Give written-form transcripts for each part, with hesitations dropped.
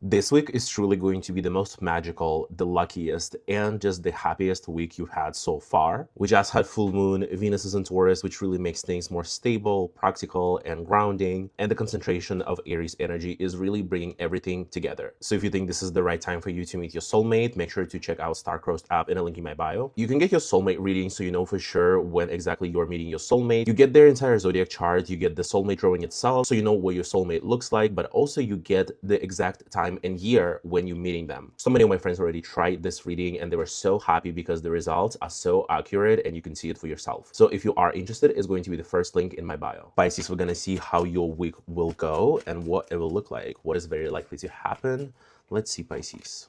This week is truly going to be the most magical, the luckiest, and just the happiest week you've had so far. We just had full moon, Venus is in Taurus, which really makes things more stable, practical, and grounding. And the concentration of Aries energy is really bringing everything together. So if you think this is the right time for you to meet your soulmate, make sure to check out Star-Crossed app in a link in my bio. You can get your soulmate reading so you know for sure when exactly you're meeting your soulmate. You get their entire zodiac chart, you get the soulmate drawing itself, so you know what your soulmate looks like, but also you get the exact time and year when you're meeting them. So many of my friends already tried this reading and they were so happy because the results are so accurate and you can see it for yourself. So if you are interested, it's going to be the first link in my bio. Pisces, we're going to see how your week will go and what it will look like, what is very likely to happen. Let's see, Pisces.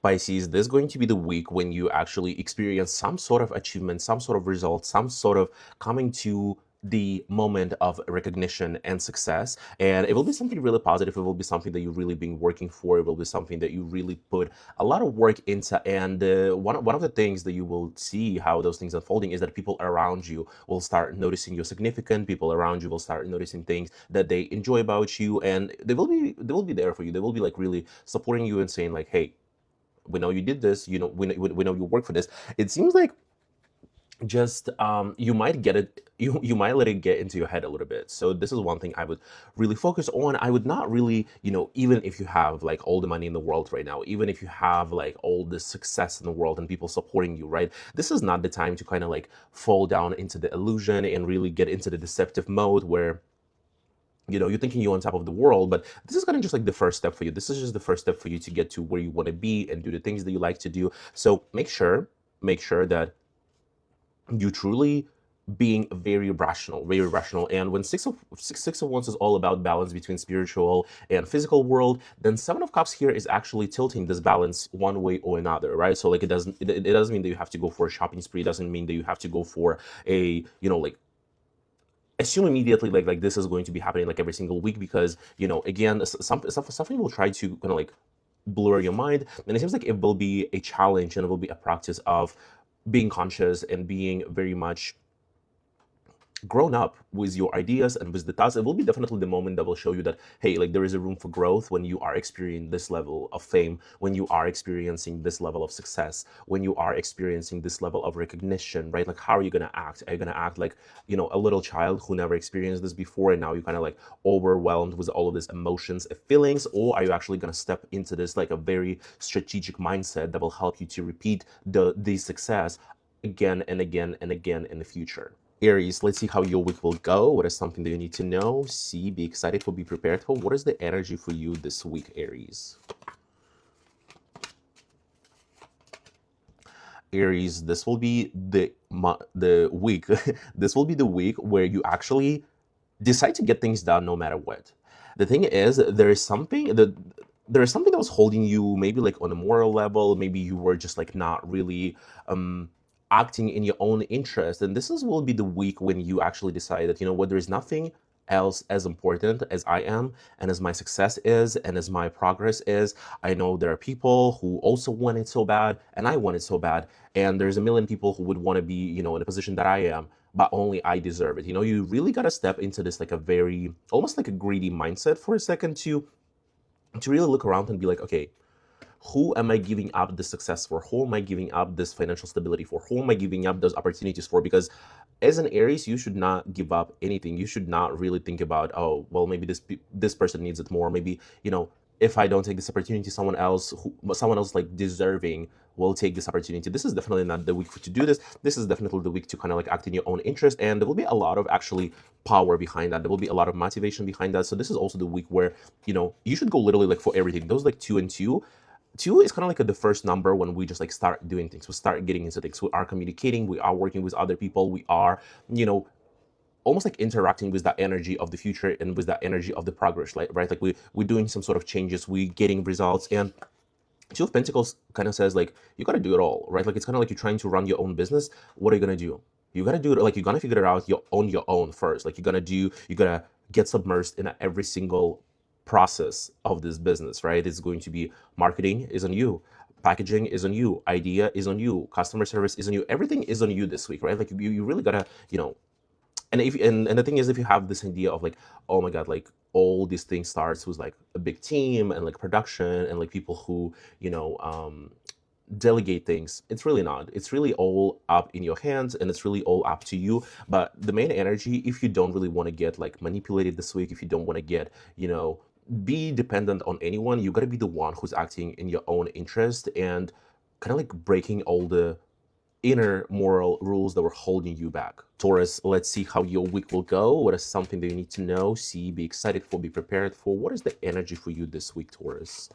Pisces, this is going to be the week when you actually experience some sort of achievement, some sort of result, some sort of coming to the moment of recognition and success. And it will be something really positive. It will be something that you've really been working for. It will be something that you really put a lot of work into. And one of the things that you will see how those things unfolding is that people around you will start noticing you're significant. People around you will start noticing things that they enjoy about you, and they will be there for you. They will be like really supporting you and saying like, hey, we know you did this, you know, we know you work for this. It seems like just you might get it, you might let it get into your head a little bit. So this is one thing I would really focus on. I would not really, you know, even if you have like all the money in the world right now, even if you have like all the success in the world and people supporting you, right, this is not the time to kind of like fall down into the illusion and really get into the deceptive mode where, you know, you're thinking you're on top of the world. But this is kind of just like the first step for you. This is just the first step for you to get to where you want to be and do the things that you like to do. So make sure that you truly being very rational, very rational. And when six of wands is all about balance between spiritual and physical world, then Seven of Cups here is actually tilting this balance one way or another, right? So like it doesn't mean that you have to go for a shopping spree. It doesn't mean that you have to go for a, you know, like assume immediately like this is going to be happening like every single week, because, you know, again, something will try to kind of like blur your mind, and it seems like it will be a challenge and it will be a practice of being conscious and being very much grown up with your ideas and with the thoughts. It will be definitely the moment that will show you that, hey, like there is a room for growth when you are experiencing this level of fame, when you are experiencing this level of success, when you are experiencing this level of recognition, right? Like, how are you going to act? Are you going to act like, you know, a little child who never experienced this before, and now you're kind of like overwhelmed with all of these emotions and feelings? Or are you actually going to step into this like a very strategic mindset that will help you to repeat the success again and again and again in the future? Aries, let's see how your week will go. What is something that you need to know, see, be excited for, be prepared for? What is the energy for you this week, Aries? Aries, this will be the week. This will be the week where you actually decide to get things done no matter what. The thing is, there is something that was holding you, maybe like on a moral level. Maybe you were just like not really acting in your own interest. And will be the week when you actually decide that, you know what, there is nothing else as important as I am, and as my success is, and as my progress is. I know there are people who also want it so bad, and I want it so bad. And there's a million people who would want to be, you know, in a position that I am, but only I deserve it. You know, you really got to step into this like a very, almost like a greedy mindset for a second to really look around and be like, okay, who am I giving up this success for? Who am I giving up this financial stability for? Who am I giving up those opportunities for? Because as an Aries, you should not give up anything. You should not really think about, oh, well, maybe this person needs it more. Maybe, you know, if I don't take this opportunity, someone else like deserving will take this opportunity. This is definitely not the week to do this. This is definitely the week to kind of like act in your own interest, and there will be a lot of actually power behind that. There will be a lot of motivation behind that. So this is also the week where, you know, you should go literally like for everything. Those like 2 and 2. 2 is kind of like the first number when we just like start doing things. We start getting into things. We are communicating. We are working with other people. We are, you know, almost like interacting with that energy of the future and with that energy of the progress, like, right? Like we're doing some sort of changes. We getting results. And 2 of Pentacles kind of says like, you got to do it all, right? Like it's kind of like you're trying to run your own business. What are you going to do? You got to do it. Like you're going to figure it out on your own first. Like you got to get submersed in every single process of this business, right? It's going to be marketing is on you, packaging is on you, idea is on you, customer service is on you, everything is on you this week, right? Like you really gotta, you know, And the thing is, if you have this idea of like, oh my god, like all these things starts with like a big team and like production and like people who, delegate things, it's really not. It's really all up in your hands, and it's really all up to you. But the main energy, if you don't really want to get like manipulated this week, if you don't want to get, be dependent on anyone, you got to be the one who's acting in your own interest and kind of like breaking all the inner moral rules that were holding you back. Taurus, let's see how your week will go. What is something that you need to know, see, be excited for, be prepared for? What is the energy for you this week, Taurus?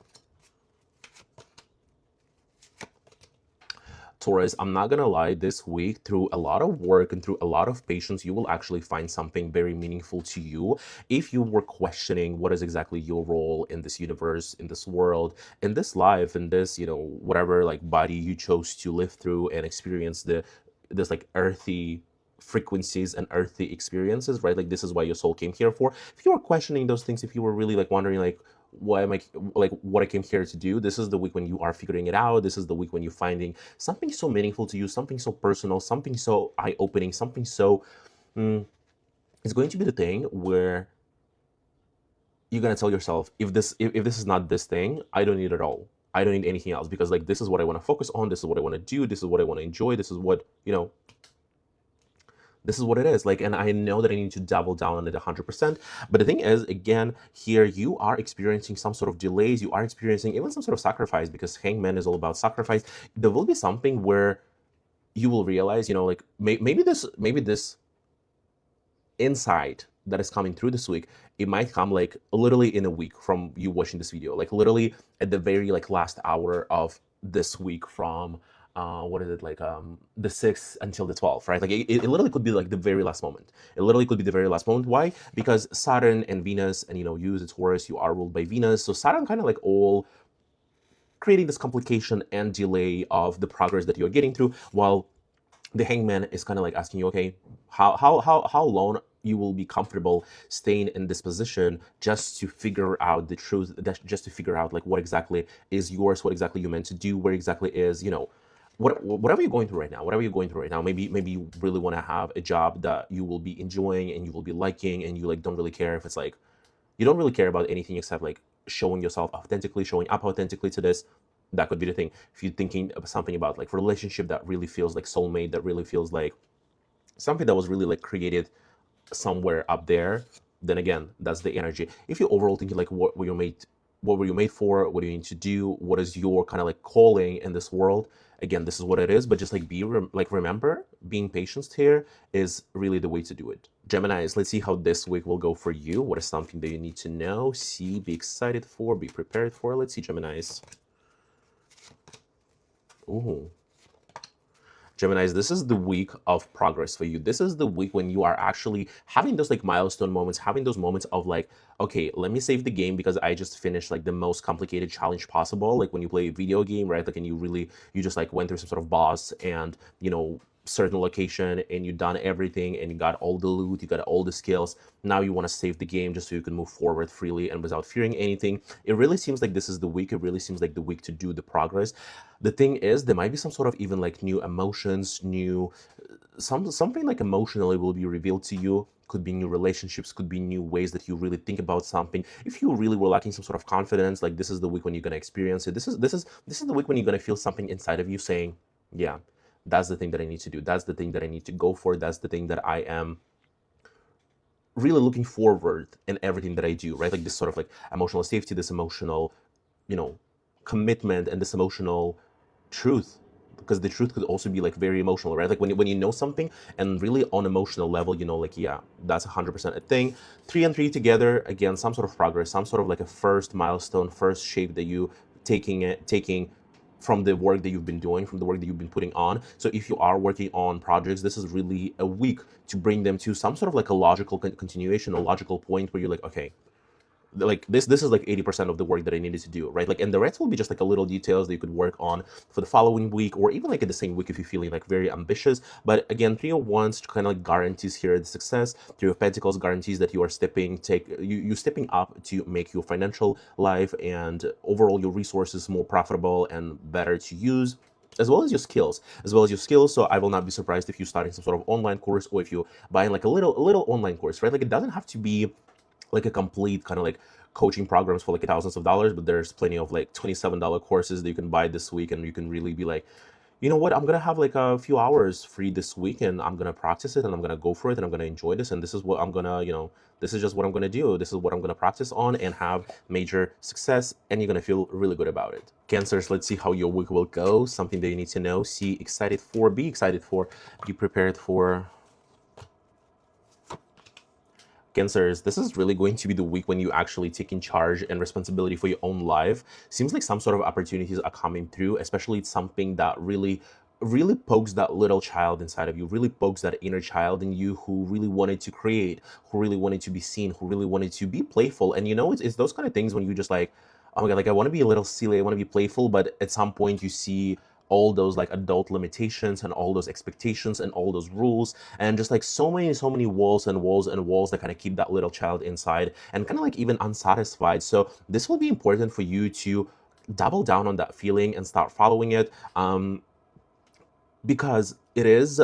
Taurus, I'm not gonna lie, this week, through a lot of work and through a lot of patience, you will actually find something very meaningful to you. If you were questioning what is exactly your role in this universe, in this world, in this life, in this, whatever like body you chose to live through and experience this like earthy frequencies and earthy experiences, right? Like this is why your soul came here for. If you were questioning those things, if you were really like wondering like, why am I like what I came here to do? This is the week when you are figuring it out. This is the week when you're finding something so meaningful to you, something so personal, something so eye-opening, something so it's going to be the thing where you're gonna tell yourself, if this is not this thing, I don't need it all. I don't need anything else, because like this is what I want to focus on, this is what I want to do, this is what I want to enjoy, this is what this is what it is. Like, and I know that I need to double down on it 100%. But the thing is, again, here you are experiencing some sort of delays. You are experiencing even some sort of sacrifice, because Hangman is all about sacrifice. There will be something where you will realize, like maybe this insight that is coming through this week, it might come like literally in a week from you watching this video, like literally at the very like last hour of this week from what is it, like the 6th until the 12th, right? Like it literally could be like the very last moment. It literally could be the very last moment. Why? Because Saturn and Venus, and you as a Taurus, you are ruled by Venus, so Saturn kind of like all creating this complication and delay of the progress that you're getting through, while the Hangman is kind of like asking you, okay, how long you will be comfortable staying in this position just to figure out the truth, just to figure out like what exactly is yours, what exactly you're meant to do, where exactly is, whatever you're going through right now, maybe you really want to have a job that you will be enjoying and you will be liking, and you like don't really care if it's like, you don't really care about anything except like showing yourself authentically, showing up authentically to this. That could be the thing. If you're thinking of something about like relationship that really feels like soulmate, that really feels like something that was really like created somewhere up there, then again, that's the energy. If you're overall thinking like what were you made for, what do you need to do, what is your kind of like calling in this world, again, this is what it is. But just like remember, being patient here is really the way to do it. Geminis, let's see how this week will go for you. What is something that you need to know, see, be excited for, be prepared for? Let's see, Geminis. Ooh. Geminis, this is the week of progress for you. This is the week when you are actually having those like milestone moments, having those moments of like, okay, let me save the game because I just finished like the most complicated challenge possible. Like when you play a video game, right? Like, and you just like went through some sort of boss and, certain location, and you done everything and you got all the loot, you got all the skills. Now you want to save the game just so you can move forward freely and without fearing anything. It really seems like this is the week. It really seems like the week to do the progress. The thing is, there might be some sort of even like new emotions, something like emotionally will be revealed to you. Could be new relationships, could be new ways that you really think about something. If you really were lacking some sort of confidence, like this is the week when you're gonna experience it. This is the week when you're gonna feel something inside of you saying, yeah, that's the thing that I need to do. That's the thing that I need to go for. That's the thing that I am really looking forward in everything that I do, right? Like this sort of like emotional safety, this emotional, commitment, and this emotional truth. Because the truth could also be like very emotional, right? Like when you know something and really on emotional level, like, yeah, that's 100% a thing. 3 and 3 together, again, some sort of progress, some sort of like a first milestone, first shape that you taking from the work that you've been doing, from the work that you've been putting on. So if you are working on projects, this is really a week to bring them to some sort of like a logical continuation, a logical point where you're like, okay, like this is like 80% of the work that I needed to do, right? Like, and the rest will be just like a little details that you could work on for the following week, or even like in the same week if you're feeling like very ambitious. But again, 3 of Wands kind of like guarantees here the success. 3 of Pentacles guarantees that you are stepping up to make your financial life and overall your resources more profitable and better to use. as well as your skills, So I will not be surprised if you're starting some sort of online course, or if you're buying like a little online course, right? Like it doesn't have to be like a complete kind of like coaching programs for like thousands of dollars, but there's plenty of like $27 courses that you can buy this week, and you can really be like, you know what, I'm gonna have like a few hours free this week, and I'm gonna practice it, and I'm gonna go for it, and I'm gonna enjoy this, and this is what I'm gonna, this is just what I'm gonna do. This is what I'm gonna practice on and have major success, and you're gonna feel really good about it. Cancers, let's see how your week will go. Something that you need to know, see excited for, be excited for, be prepared for. Cancers, this is really going to be the week when you actually take in charge and responsibility for your own life. Seems like some sort of opportunities are coming through, especially it's something that really pokes that little child inside of you, really pokes that inner child in you who really wanted to create, who really wanted to be seen, who really wanted to be playful. And it's those kind of things when you just like, oh my God, like I want to be a little silly, I want to be playful, but at some point you see all those like adult limitations and all those expectations and all those rules, and just like so many walls and walls and walls that kind of keep that little child inside and kind of like even unsatisfied. So this will be important for you to double down on that feeling and start following it, because it is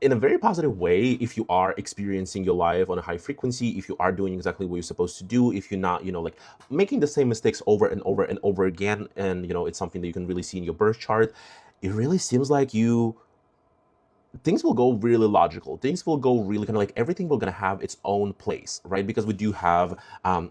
in a very positive way. If you are experiencing your life on a high frequency, if you are doing exactly what you're supposed to do, if you're not like making the same mistakes over and over and over again, and it's something that you can really see in your birth chart, it really seems like things will go really logical, things will go really kind of like everything will gonna have its own place, right? Because we do have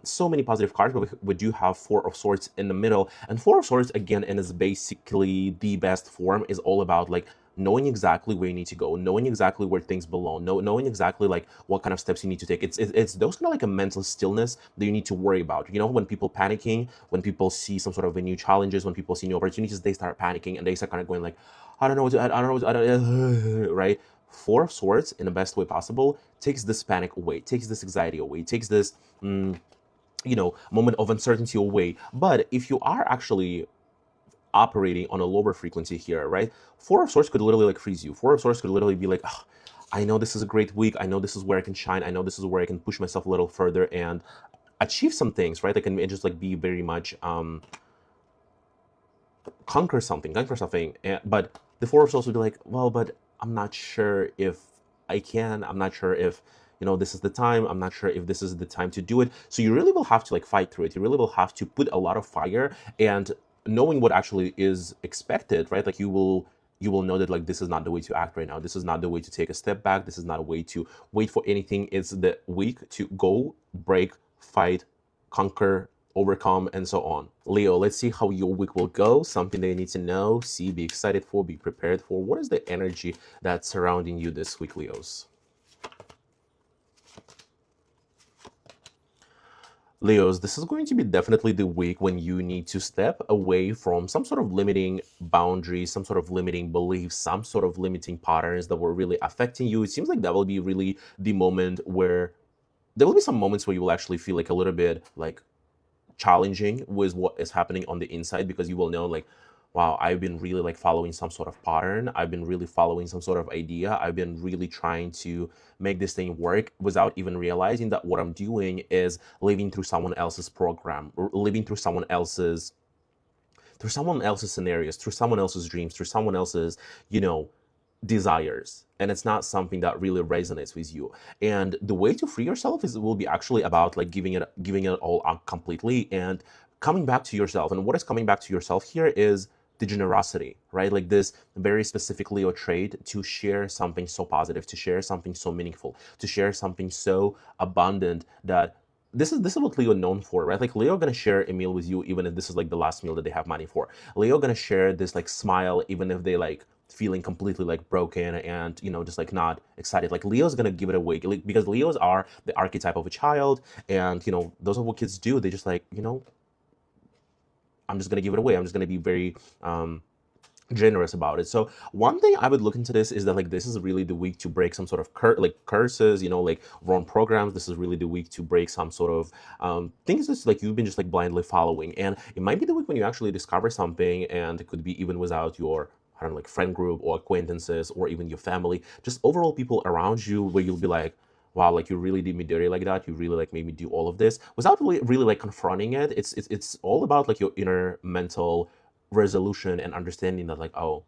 so many positive cards, but we do have Four of Swords in the middle, and Four of Swords again, and is basically the best form, is all about like knowing exactly where you need to go, knowing exactly where things belong, knowing exactly like what kind of steps you need to take. It's those kind of like a mental stillness that you need to worry about. When people panicking, when people see some sort of new challenges, when people see new opportunities, they start panicking and they start kind of going like, I don't know what to, I don't know what to, I don't, right? Four of Swords, in the best way possible, takes this panic away, takes this anxiety away, takes this, moment of uncertainty away. But if you are actually operating on a lower frequency here, right? Four of Swords could literally like freeze you. Four of Swords could literally be like, oh, I know this is a great week. I know this is where I can shine. I know this is where I can push myself a little further and achieve some things, right? I can just like be very much conquer something. But the Four of Swords would be like, well, but I'm not sure if I can. I'm not sure if this is the time. I'm not sure if this is the time to do it. So you really will have to like fight through it. You really will have to put a lot of fire, and knowing what actually is expected, right? Like you will know that like this is not the way to act right now. This is not the way to take a step back. This is not a way to wait for anything. It's the week to go, break, fight, conquer, overcome, and so on. Leo, let's see how your week will go. Something that you need to know, see, be excited for, be prepared for. What is the energy that's surrounding you this week, Leos? Leos, this is going to be definitely the week when you need to step away from some sort of limiting boundaries, some sort of limiting beliefs, some sort of limiting patterns that were really affecting you. It seems like that will be really the moment where there will be some moments where you will actually feel like a little bit like challenging with what is happening on the inside, because you will know like, wow, I've been really like following some sort of pattern. I've been really following some sort of idea. I've been really trying to make this thing work without even realizing that what I'm doing is living through someone else's program, or living through someone else's scenarios, through someone else's dreams, through someone else's, desires. And it's not something that really resonates with you. And the way to free yourself will be actually about like giving it all up completely and coming back to yourself. And what is coming back to yourself here is the generosity, right? Like this very specific Leo trait to share something so positive, to share something so meaningful, to share something so abundant that this is what Leo known for, right? Like Leo gonna share a meal with you even if this is like the last meal that they have money for. Leo gonna share this like smile even if they like feeling completely like broken and just like not excited. Like Leo's gonna give it away, like, because Leos are the archetype of a child, and those are what kids do. They just like I'm just gonna give it away. I'm just gonna be very generous about it. So one thing I would look into this is that like this is really the week to break some sort of curses, like wrong programs. This is really the week to break some sort of things that's like you've been just like blindly following. And it might be the week when you actually discover something, and it could be even without your like friend group or acquaintances or even your family, just overall people around you, where you'll be like, wow, like you really did me dirty like that. You really like made me do all of this without really like confronting it. It's all about like your inner mental resolution and understanding that, like, oh,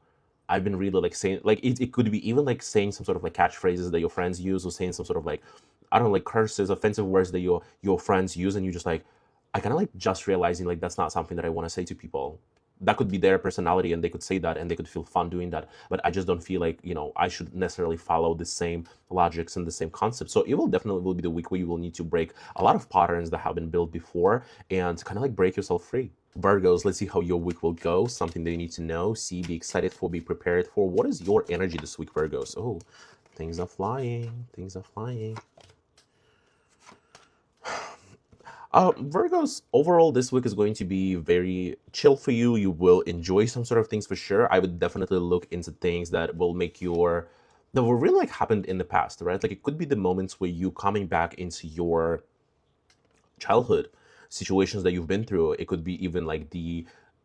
I've been really like saying, like, it could be even like saying some sort of like catchphrases that your friends use, or saying some sort of like, I don't know, like curses, offensive words that your friends use, and you're just like, I kind of like just realizing like that's not something that I want to say to people. That could be their personality, and they could say that, and they could feel fun doing that. But I just don't feel like, I should necessarily follow the same logics and the same concepts. So it will definitely will be the week where you will need to break a lot of patterns that have been built before, and kind of like break yourself free. Virgos, let's see how your week will go. Something that you need to know, see, be excited for, be prepared for. What is your energy this week, Virgos? Oh, things are flying. Things are flying. Virgos, overall, this week is going to be very chill for you. You will enjoy some sort of things for sure. I would definitely look into things that will make that will really like happened in the past, right? Like it could be the moments where you coming back into your childhood, situations that you've been through. It could be even like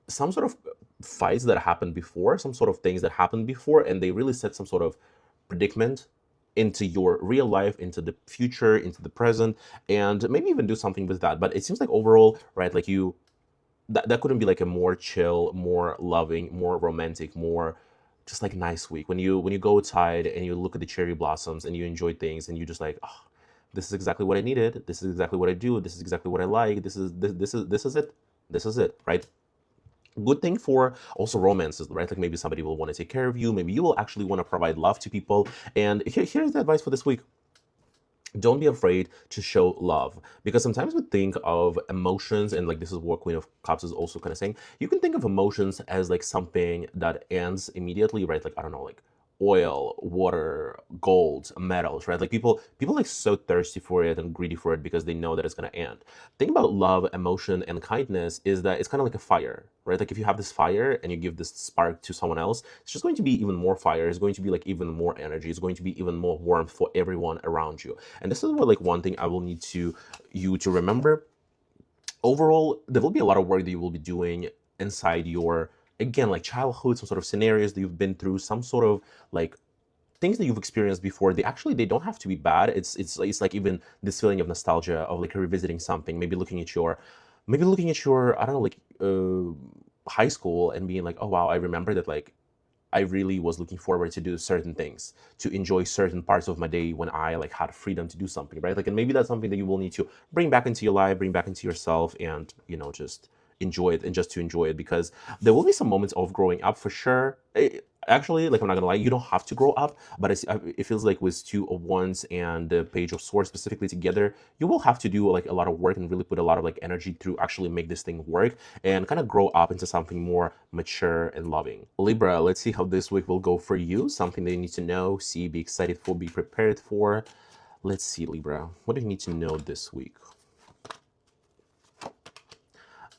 some sort of fights that happened before, some sort of things that happened before, and they really set some sort of predicament into your real life, into the future, into the present, and maybe even do something with that. But it seems like overall, right, like that couldn't be like a more chill, more loving, more romantic, more just like nice week. When you go outside and you look at the cherry blossoms and you enjoy things, and you just like, oh, this is exactly what I needed. This is exactly what I do. This is exactly what I like. This is it. This is it, right? Good thing for also romances, right? Like maybe somebody will want to take care of you. Maybe you will actually want to provide love to people. And here's the advice for this week. Don't be afraid to show love, because sometimes we think of emotions, and like this is what Queen of Cups is also kind of saying. You can think of emotions as like something that ends immediately, right? Like, I don't know, like oil, water, gold, metals, right? Like people like so thirsty for it and greedy for it because they know that it's going to end. Thing about love, emotion, and kindness is that it's kind of like a fire, right? Like if you have this fire and you give this spark to someone else, it's just going to be even more fire. It's going to be like even more energy. It's going to be even more warmth for everyone around you. And this is what like one thing I will need you to remember. Overall, there will be a lot of work that you will be doing inside your, again, like childhood, some sort of scenarios that you've been through, some sort of like things that you've experienced before. They don't have to be bad. It's like even this feeling of nostalgia, of like revisiting something, maybe looking at your, I don't know, like high school, and being like, oh wow, I remember that, like I really was looking forward to do certain things, to enjoy certain parts of my day when I like had freedom to do something, right? Like, and maybe that's something that you will need to bring back into your life, bring back into yourself, and just enjoy it, and just to enjoy it, because there will be some moments of growing up for sure. Actually, like I'm not gonna lie, you don't have to grow up, but it feels like with Two of Wands and the Page of Swords specifically together, you will have to do like a lot of work and really put a lot of like energy to actually make this thing work and kind of grow up into something more mature and loving. Libra, let's see how this week will go for you. Something that you need to know, see, be excited for, be prepared for. Let's see, Libra, what do you need to know this week?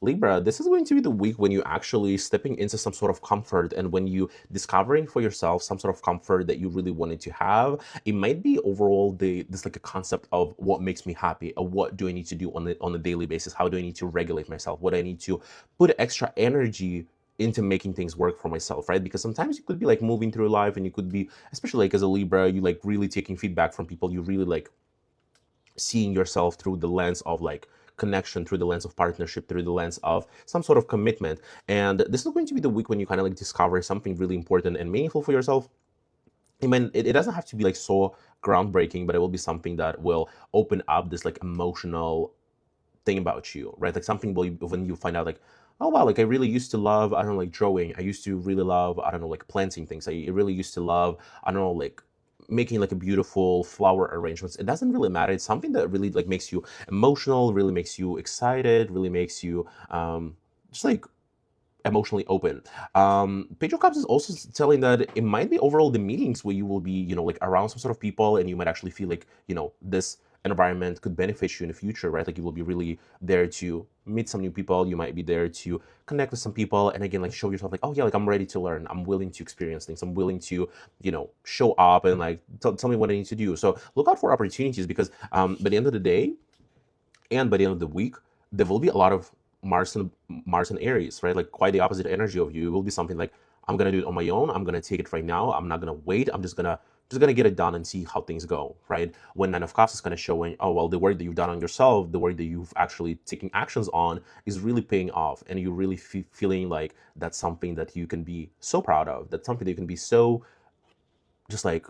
Libra, this is going to be the week when you actually stepping into some sort of comfort, and when you discovering for yourself some sort of comfort that you really wanted to have. It might be overall this like a concept of what makes me happy, or what do I need to do on a daily basis? How do I need to regulate myself? What do I need to put extra energy into making things work for myself, right? Because sometimes you could be like moving through life, and you could be, especially like as a Libra, you like really taking feedback from people. You really like seeing yourself through the lens of like connection, through the lens of partnership, through the lens of some sort of commitment. And this is going to be the week when you kind of like discover something really important and meaningful for yourself. I mean, it doesn't have to be like so groundbreaking, but it will be something that will open up this like emotional thing about you, right? Like something when you find out like, oh wow, like I really used to love, I don't know, like drawing. I used to really love, I don't know, like planting things. I really used to love, I don't know, like making like a beautiful flower arrangements. It doesn't really matter. It's something that really like makes you emotional, really makes you excited, really makes you just like emotionally open. Page of Cups is also telling that it might be overall the meetings where you will be, like around some sort of people, and you might actually feel like, this environment could benefit you in the future, right? Like you will be really there to meet some new people. You might be there to connect with some people, and again, like show yourself like, oh yeah, like I'm ready to learn. I'm willing to experience things. I'm willing to, show up and like tell me what I need to do. So look out for opportunities, because by the end of the day and by the end of the week, there will be a lot of Mars and Aries, right? Like quite the opposite energy of you. It will be something like, I'm gonna do it on my own. I'm gonna take it right now. I'm not gonna wait. I'm just gonna just gonna get it done and see how things go, right? When Nine of Cups is kind of showing, oh well, the work that you've done on yourself, the work that you've actually taken actions on is really paying off, and you're really feeling like that's something that you can be so proud of. That's something that you can be so just like,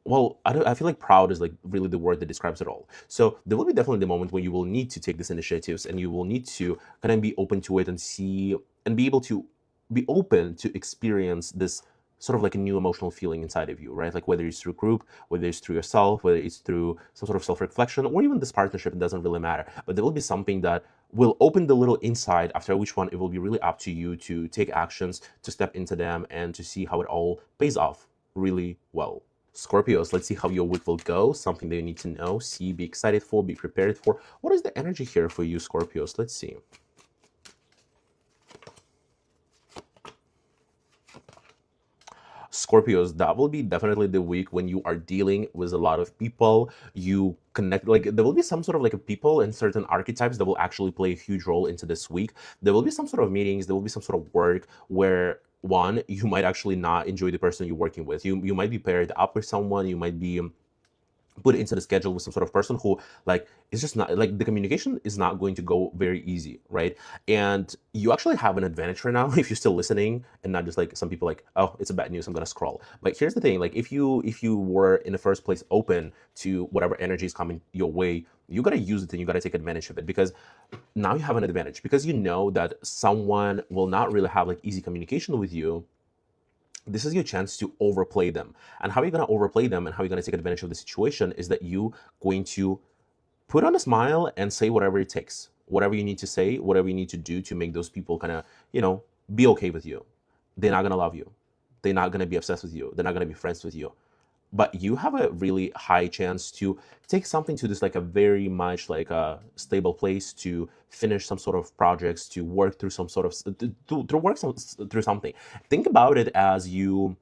well, I feel like proud is like really the word that describes it all. So there will be definitely the moment when you will need to take these initiatives, and you will need to kind of be open to it and see and be able to be open to experience this sort of like a new emotional feeling inside of you, right? Like whether it's through group, whether it's through yourself, whether it's through some sort of self-reflection, or even this partnership, it doesn't really matter. But there will be something that will open the little inside, after which one it will be really up to you to take actions, to step into them, and to see how it all pays off really well. Scorpios, let's see how your week will go. Something that you need to know, see, be excited for, be prepared for. What is the energy here for you, Scorpios? Let's see. Scorpios, that will be definitely the week when you are dealing with a lot of people. You connect, like there will be some sort of like a people and certain archetypes that will actually play a huge role into this week. There will be some sort of meetings, there will be some sort of work where one, you might actually not enjoy the person you're working with. You might be paired up with someone, you might be put into the schedule with some sort of person who like it's just not like the communication is not going to go very easy, right? And you actually have an advantage right now if you're still listening and not just like some people like, oh, it's a bad news, I'm gonna scroll. But here's the thing, like if you were in the first place open to whatever energy is coming your way, you gotta use it and you gotta take advantage of it, because now you have an advantage, because you know that someone will not really have like easy communication with you. This is your chance to overplay them. And how you're going to overplay them and how you're going to take advantage of the situation is that you going to put on a smile and say whatever it takes, whatever you need to say, whatever you need to do to make those people kind of, be okay with you. They're not going to love you. They're not going to be obsessed with you. They're not going to be friends with you. But you have a really high chance to take something to this like a very much like a stable place, to finish some sort of projects, to work through some sort of to work through something. Think about it as you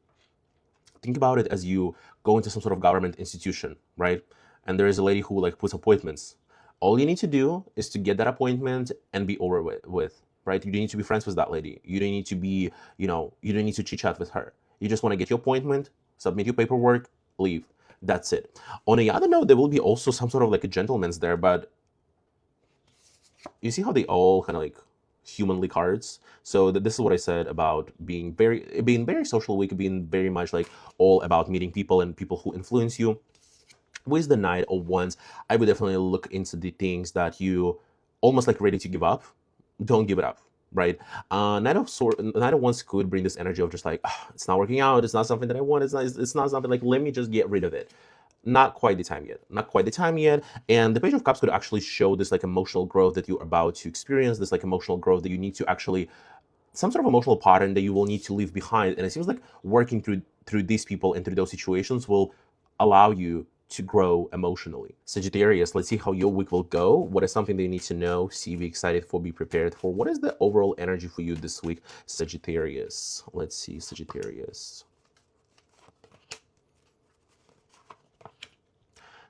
go into some sort of government institution, right? And there is a lady who like puts appointments. All you need to do is to get that appointment and be over with, right? You don't need to be friends with that lady. You don't need to be, you don't need to chit chat with her. You just want to get your appointment, submit your paperwork, leave. That's it. On the other note, there will be also some sort of like a gentleman's there, but you see how they all kind of like humanly cards. So this is what I said about being very social week, being very much like all about meeting people and people who influence you. With the Knight of Wands, I would definitely look into the things that you almost like ready to give up. Don't give it up, right? Knight of Wands could bring this energy of just like, "Ah, it's not working out. It's not something that I want. It's not something like, let me just get rid of it." Not quite the time yet. Not quite the time yet. And the Page of Cups could actually show this like emotional growth that you're about to experience, this like emotional growth that you need to actually, some sort of emotional pattern that you will need to leave behind. And it seems like working through these people and through those situations will allow you to grow emotionally. Sagittarius, let's see how your week will go. What is something that you need to know, see, be excited for, be prepared for? What is the overall energy for you this week, Sagittarius? Let's see, Sagittarius.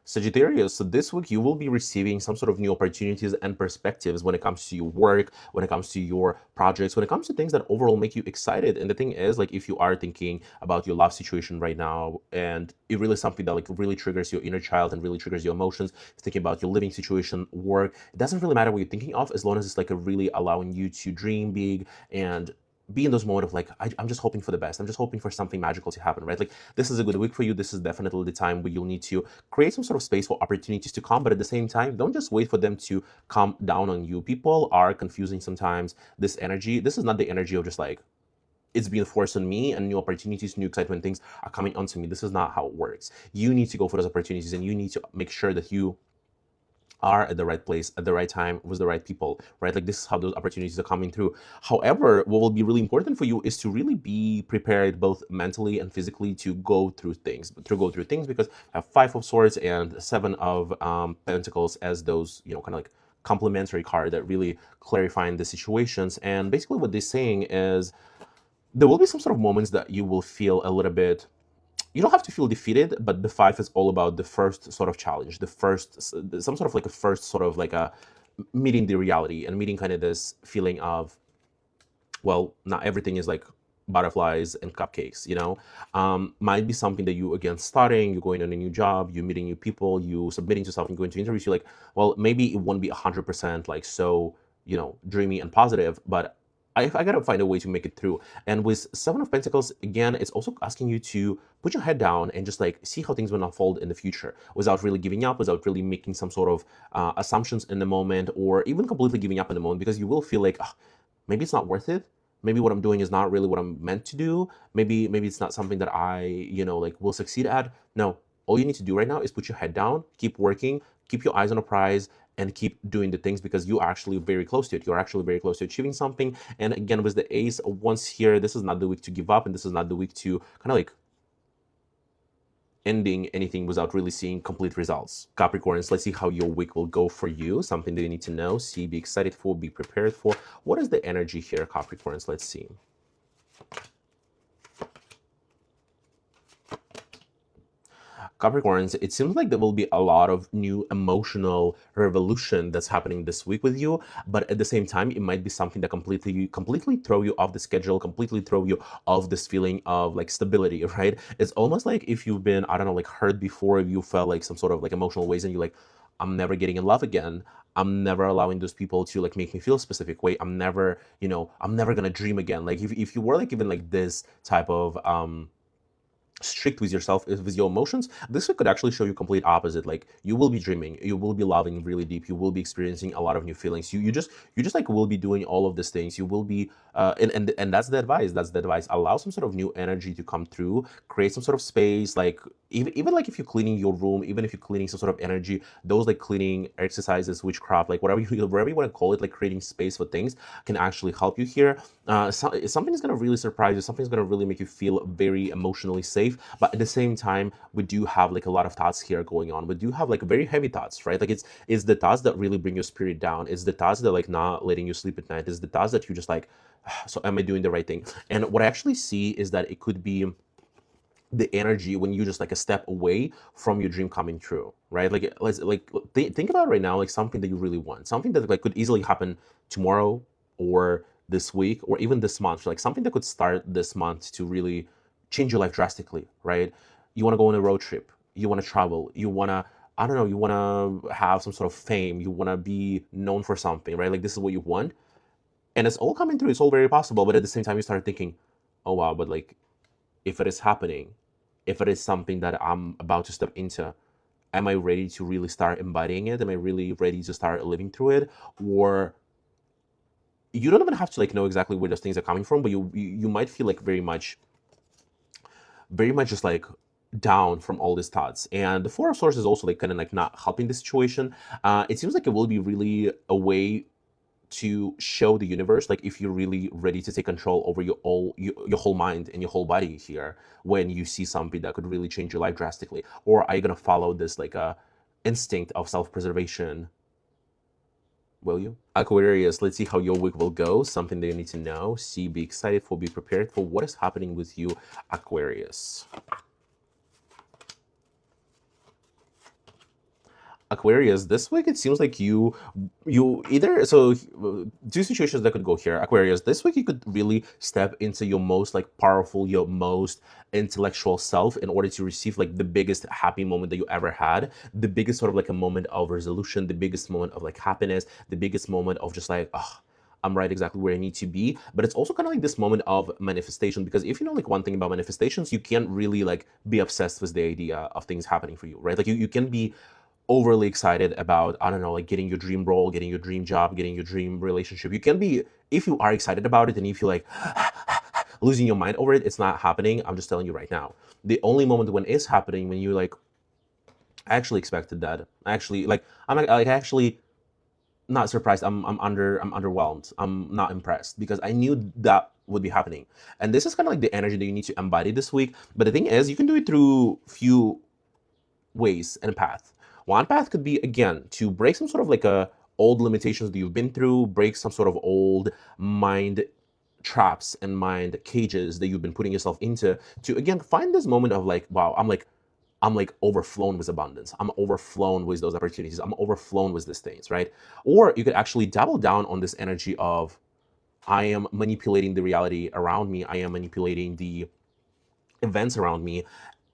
Sagittarius, so this week you will be receiving some sort of new opportunities and perspectives when it comes to your work, when it comes to your projects, when it comes to things that overall make you excited. And the thing is, like, if you are thinking about your love situation right now, and it really is something that like really triggers your inner child and really triggers your emotions, thinking about your living situation, work, it doesn't really matter what you're thinking of, as long as it's like a really allowing you to dream big and be in those moments of like, I'm just hoping for the best. I'm just hoping for something magical to happen, right? Like, this is a good week for you. This is definitely the time where you'll need to create some sort of space for opportunities to come. But at the same time, don't just wait for them to come down on you. People are confusing sometimes this energy. This is not the energy of just like, it's being forced on me and new opportunities, new excitement, things are coming onto me. This is not how it works. You need to go for those opportunities, and you need to make sure that you are at the right place at the right time with the right people, right? Like, this is how those opportunities are coming through. However, what will be really important for you is to really be prepared both mentally and physically to go through things, because I have Five of Swords and Seven of Pentacles as those, kind of like complementary card that really clarifying the situations. And basically what they're saying is there will be some sort of moments that you will feel a little bit, you don't have to feel defeated, but the Five is all about the first sort of challenge, some sort of like a first sort of like a meeting the reality and meeting kind of this feeling of, well, not everything is like butterflies and cupcakes, you know. Might be something that you, again, starting, you're going on a new job, you're meeting new people, you submitting to something, going to interviews, you're like, well, maybe it won't be 100% like so, you know, dreamy and positive, but I gotta find a way to make it through. And with Seven of Pentacles, again, it's also asking you to put your head down and just like see how things will unfold in the future without really giving up, without really making some sort of assumptions in the moment, or even completely giving up in the moment, because you will feel like, "Ugh, maybe it's not worth it. Maybe what I'm doing is not really what I'm meant to do. Maybe it's not something that I, you know, like will succeed at." No, all you need to do right now is put your head down, keep working, keep your eyes on a prize, and keep doing the things, because you're actually very close to it. You're actually very close to achieving something. And again, with the Ace of Wands here, this is not the week to give up, and this is not the week to kind of like ending anything without really seeing complete results. Capricorns, let's see how your week will go for you. Something that you need to know, see, be excited for, be prepared for. What is the energy here, Capricorns? Let's see. Capricorns, it seems like there will be a lot of new emotional revolution that's happening this week with you, but at the same time, it might be something that completely throw you off the schedule, completely throw you off this feeling of like stability, right? It's almost like if you've been, I don't know, like hurt before, you felt like some sort of like emotional ways, and you're like, I'm never getting in love again. I'm never allowing those people to like make me feel a specific way. I'm never, you know, I'm never gonna dream again. Like if you were like even like this type of strict with yourself, with your emotions, this could actually show you complete opposite. Like you will be dreaming, you will be loving really deep, you will be experiencing a lot of new feelings, you just like will be doing all of these things. You will be and that's the advice, allow some sort of new energy to come through, create some sort of space, like even like if you're cleaning your room, even if you're cleaning some sort of energy, those like cleaning exercises, witchcraft, like whatever you want to call it, like creating space for things can actually help you here. Something's going to really surprise you, something's going to really make you feel very emotionally safe. But at the same time, we do have like a lot of thoughts here going on. We do have like very heavy thoughts, right? Like it's the thoughts that really bring your spirit down. It's the thoughts that like not letting you sleep at night. It's the thoughts that you just like, so am I doing the right thing? And what I actually see is that it could be the energy when you just like a step away from your dream coming true, right? Like let's like think about it right now, like something that you really want, something that like could easily happen tomorrow or this week or even this month, like something that could start this month to really change your life drastically, right? You want to go on a road trip, you want to travel, you want to, I don't know, you want to have some sort of fame, you want to be known for something, right? Like this is what you want, and it's all coming through, it's all very possible. But at the same time, you start thinking, oh wow, but like if it is happening, if it is something that I'm about to step into, am I ready to really start embodying it? Am I really ready to start living through it? Or you don't even have to like know exactly where those things are coming from, but you might feel like very much just like down from all these thoughts. And the Four of Swords is also like kind of like not helping the situation. It seems like it will be really a way to show the universe, like if you're really ready to take control over your whole mind and your whole body here, when you see something that could really change your life drastically. Or are you going to follow this like instinct of self-preservation? Will you? Aquarius, let's see how your week will go. Something that you need to know, see, be excited for, be prepared for. What is happening with you, Aquarius? Aquarius, this week it seems like you either, so two situations that could go here. Aquarius, this week you could really step into your most like powerful, your most intellectual self in order to receive like the biggest happy moment that you ever had, the biggest sort of like a moment of resolution, the biggest moment of like happiness, the biggest moment of just like, oh, I'm right exactly where I need to be. But it's also kind of like this moment of manifestation, because if you know like one thing about manifestations, you can't really like be obsessed with the idea of things happening for you, right? Like you can be overly excited about, I don't know, like getting your dream role, getting your dream job, getting your dream relationship. You can be, if you are excited about it and you feel like losing your mind over it, it's not happening. I'm just telling you right now. The only moment when it's happening, when you're like, I actually expected that. Actually, like I'm like actually not surprised. I'm underwhelmed. I'm not impressed, because I knew that would be happening. And this is kind of like the energy that you need to embody this week. But the thing is, you can do it through few ways and path. One path could be, again, to break some sort of like old limitations that you've been through, break some sort of old mind traps and mind cages that you've been putting yourself into, to again find this moment of like, wow, I'm like overflown with abundance. I'm overflown with those opportunities. I'm overflown with these things, right? Or you could actually double down on this energy of, I am manipulating the reality around me. I am manipulating the events around me,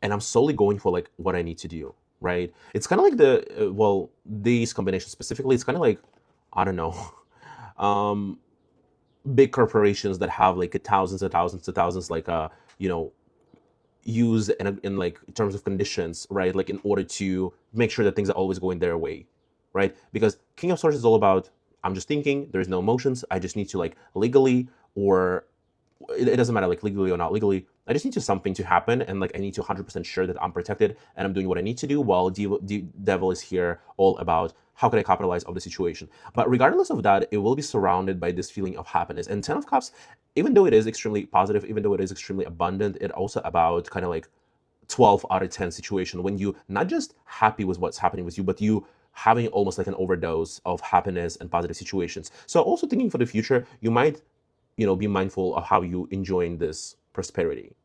and I'm solely going for like what I need to do, right? It's kind of like well, these combinations specifically, it's kind of like, I don't know, um, big corporations that have like thousands and thousands and thousands, like, you know, use in like terms of conditions, right? Like in order to make sure that things are always going their way, right? Because King of Swords is all about, I'm just thinking, there's no emotions. I just need to like legally, or it doesn't matter like legally or not legally. I just need to something to happen, and like I need to 100% sure that I'm protected and I'm doing what I need to do. While Devil is here all about how can I capitalize on the situation. But regardless of that, it will be surrounded by this feeling of happiness. And Ten of Cups, even though it is extremely positive, even though it is extremely abundant, it also about kind of like 12 out of 10 situation when you not just happy with what's happening with you, but you having almost like an overdose of happiness and positive situations. So also thinking for the future, you might, be mindful of how you enjoying this prosperity.